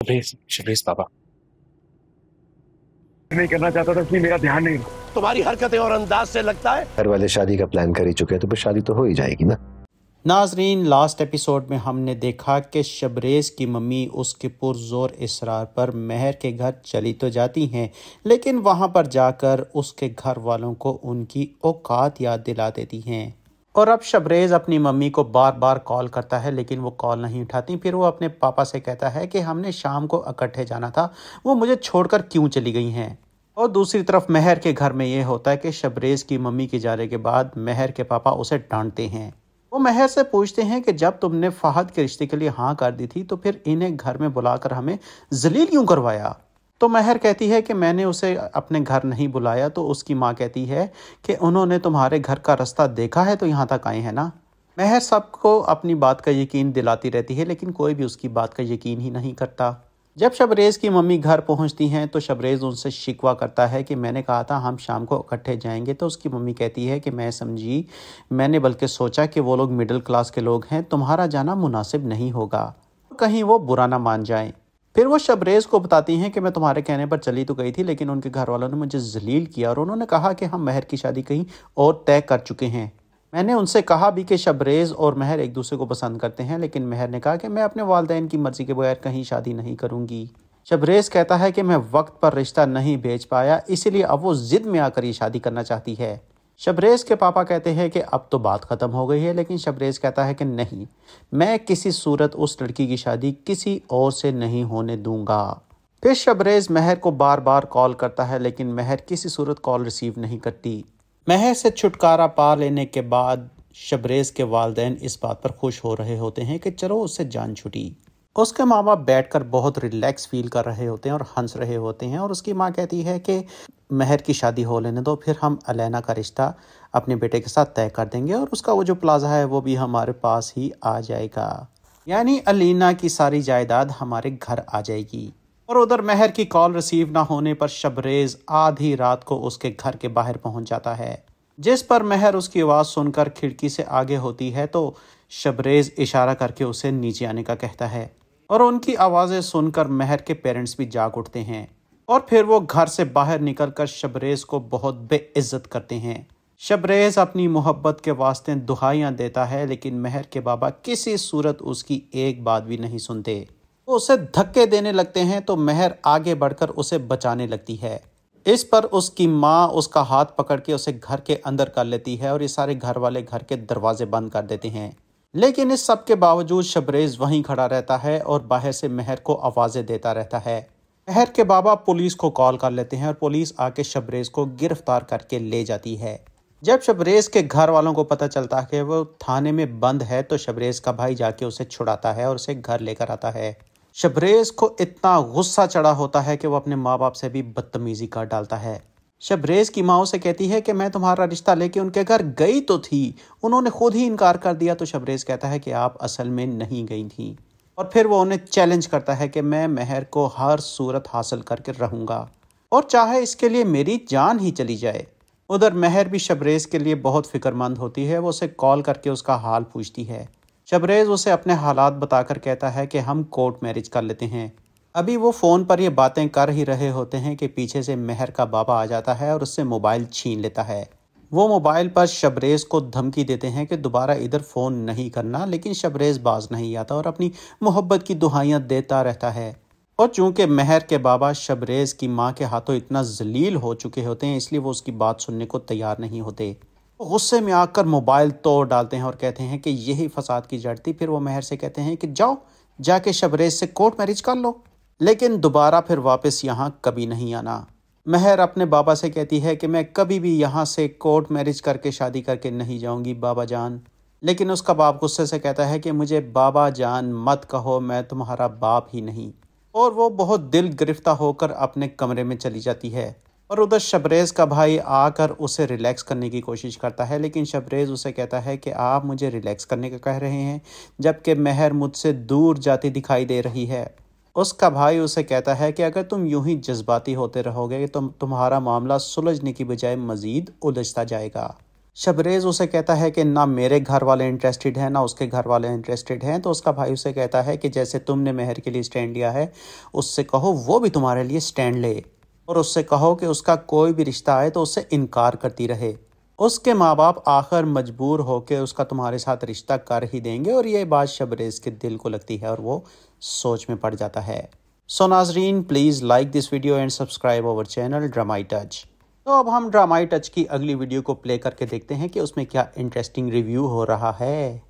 शबरीश शबरीश पापा। नहीं करना चाहता था इसलिए मेरा ध्यान नहीं। तुम्हारी हरकतें और अंदाज से लगता है घर वाले शादी का प्लान कर ही चुके हैं तो फिर शादी तो हो ही जाएगी ना। नाजरीन, लास्ट एपिसोड में हमने देखा कि शबरेज़ की मम्मी उसके पुरजोर इसरार पर महर के घर चली तो जाती हैं, लेकिन वहां पर जाकर उसके घर वालों को उनकी औकात याद दिला देती हैं। और अब शबरेज़ अपनी मम्मी को बार बार कॉल करता है लेकिन वो कॉल नहीं उठाती। फिर वो अपने पापा से कहता है कि हमने शाम को इकट्ठे जाना था, वो मुझे छोड़कर क्यों चली गई हैं। और दूसरी तरफ महर के घर में ये होता है कि शबरेज़ की मम्मी के जाने के बाद महर के पापा उसे डांटते हैं। वो महर से पूछते हैं कि जब तुमने फहद के रिश्ते के लिए हाँ कर दी थी तो फिर इन्हें घर में बुलाकर हमें जलील क्यों करवाया। तो महर कहती है कि मैंने उसे अपने घर नहीं बुलाया। तो उसकी माँ कहती है कि उन्होंने तुम्हारे घर का रास्ता देखा है तो यहाँ तक आए हैं ना। महर सबको अपनी बात का यकीन दिलाती रहती है लेकिन कोई भी उसकी बात का यकीन ही नहीं करता। जब शबरेज़ की मम्मी घर पहुंचती हैं तो शबरेज़ उनसे शिकवा करता है कि मैंने कहा था हम शाम को इकट्ठे जाएंगे। तो उसकी मम्मी कहती है कि मैं समझी, मैंने बल्कि सोचा कि वो लोग मिडिल क्लास के लोग हैं, तुम्हारा जाना मुनासिब नहीं होगा, कहीं वो बुरा ना मान जाएं। फिर वो शबरेज़ को बताती हैं कि मैं तुम्हारे कहने पर चली तो गई थी लेकिन उनके घर वालों ने मुझे जलील किया और उन्होंने कहा कि हम महर की शादी कहीं और तय कर चुके हैं। मैंने उनसे कहा भी कि शबरेज़ और महर एक दूसरे को पसंद करते हैं, लेकिन महर ने कहा कि मैं अपने वालिदैन की मर्ज़ी के बगैर कहीं शादी नहीं करूंगी। शबरेज़ कहता है कि मैं वक्त पर रिश्ता नहीं भेज पाया, इसीलिए अब वो ज़िद में आकर ये शादी करना चाहती है। शबरेज़ के पापा कहते हैं कि अब तो बात ख़त्म हो गई है, लेकिन शबरेज़ कहता है कि नहीं, मैं किसी सूरत उस लड़की की शादी किसी और से नहीं होने दूंगा। फिर शबरेज़ महर को बार बार कॉल करता है लेकिन महर किसी सूरत कॉल रिसीव नहीं करती। महर से छुटकारा पा लेने के बाद शबरेज़ के वालिदैन इस बात पर खुश हो रहे होते हैं कि चलो उससे जान छुटी। उसके माँ बाप बैठकर बहुत रिलैक्स फील कर रहे होते हैं और हंस रहे होते हैं। और उसकी माँ कहती है कि महर की शादी हो लेने दो, फिर हम अलैना का रिश्ता अपने बेटे के साथ तय कर देंगे और उसका वो जो प्लाजा है वो भी हमारे पास ही आ जाएगा, यानी अलीना की सारी जायदाद हमारे घर आ जाएगी। और उधर महर की कॉल रिसीव ना होने पर शबरेज़ आधी रात को उसके घर के बाहर पहुंच जाता है, जिस पर महर उसकी आवाज़ सुनकर खिड़की से आगे होती है तो शबरेज़ इशारा करके उसे नीचे आने का कहता है। और उनकी आवाज़ें सुनकर महर के पेरेंट्स भी जाग उठते हैं और फिर वो घर से बाहर निकलकर शबरेज़ को बहुत बेइज्जत करते हैं। शबरेज़ अपनी मोहब्बत के वास्ते दुहाइयाँ देता है लेकिन महर के बाबा किसी सूरत उसकी एक बात भी नहीं सुनते। वो उसे धक्के देने लगते हैं तो महर आगे बढ़कर उसे बचाने लगती है। इस पर उसकी माँ उसका हाथ पकड़ के उसे घर के अंदर कर लेती है और ये सारे घर वाले घर के दरवाजे बंद कर देते हैं। लेकिन इस सब के बावजूद शबरेज़ वहीं खड़ा रहता है और बाहर से महर को आवाज़ें देता रहता है। महर के बाबा पुलिस को कॉल कर लेते हैं और पुलिस आके शबरेज़ को गिरफ्तार करके ले जाती है। जब शबरेज़ के घर वालों को पता चलता है कि वो थाने में बंद है तो शबरेज़ का भाई जाके उसे छुड़ाता है और उसे घर लेकर आता है। शबरेज़ को इतना गुस्सा चढ़ा होता है कि वो अपने माँ बाप से भी बदतमीजी कर डालता है। शबरेज़ की माँ उसे कहती है कि मैं तुम्हारा रिश्ता लेके उनके घर गई तो थी, उन्होंने खुद ही इनकार कर दिया। तो शबरेज़ कहता है कि आप असल में नहीं गई थी। और फिर वो उन्हें चैलेंज करता है कि मैं महर को हर सूरत हासिल करके रहूँगा और चाहे इसके लिए मेरी जान ही चली जाए। उधर महर भी शबरेज़ के लिए बहुत फिक्रमंद होती है, वो उसे कॉल करके उसका हाल पूछती है। शबरेज़ उसे अपने हालात बताकर कहता है कि हम कोर्ट मैरिज कर लेते हैं। अभी वो फ़ोन पर ये बातें कर ही रहे होते हैं कि पीछे से महर का बाबा आ जाता है और उससे मोबाइल छीन लेता है। वो मोबाइल पर शबरेज़ को धमकी देते हैं कि दोबारा इधर फ़ोन नहीं करना, लेकिन शबरेज़ बाज नहीं आता और अपनी मोहब्बत की दुहाइयाँ देता रहता है। और चूँकि महर के बाबा शबरेज़ की माँ के हाथों इतना जलील हो चुके होते हैं इसलिए वो उसकी बात सुनने को तैयार नहीं होते। गुस्से में आकर मोबाइल तोड़ डालते हैं और कहते हैं कि यही फसाद की जड़ थी। फिर वो महर से कहते हैं कि जाओ जाके शबरेज़ से कोर्ट मैरिज कर लो, लेकिन दोबारा फिर वापस यहाँ कभी नहीं आना। महर अपने बाबा से कहती है कि मैं कभी भी यहाँ से कोर्ट मैरिज करके शादी करके नहीं जाऊँगी बाबा जान। लेकिन उसका बाप गुस्से से कहता है कि मुझे बाबा जान मत कहो, मैं तुम्हारा बाप ही नहीं। और वो बहुत दिल गिरफ्ता होकर अपने कमरे में चली जाती है। और उधर शबरेज़ का भाई आकर उसे रिलैक्स करने की कोशिश करता है, लेकिन शबरेज़ उसे कहता है कि आप मुझे रिलैक्स करने का कह रहे हैं जबकि महर मुझसे दूर जाती दिखाई दे रही है। उसका भाई उसे कहता है कि अगर तुम यूं ही जज्बाती होते रहोगे तो तुम्हारा मामला सुलझने की बजाय मज़ीद उलझता जाएगा। शबरेज़ उसे कहता है कि ना मेरे घर वाले इंटरेस्टेड हैं ना उसके घर वाले इंटरेस्टेड हैं। तो उसका भाई उसे कहता है कि जैसे तुमने मेहर के लिए स्टैंड लिया है, उससे कहो वो भी तुम्हारे लिए स्टैंड ले, और उससे कहो कि उसका कोई भी रिश्ता आए तो उससे इनकार करती रहे। उसके माँ बाप आखिर मजबूर होकर उसका तुम्हारे साथ रिश्ता कर ही देंगे। और ये बात शबरेज़ के दिल को लगती है और वो सोच में पड़ जाता है। सो नाजरीन, please like this video and subscribe our channel ड्रामाई टच। तो अब हम ड्रामाई टच की अगली वीडियो को प्ले करके देखते हैं कि उसमें क्या इंटरेस्टिंग रिव्यू हो रहा है।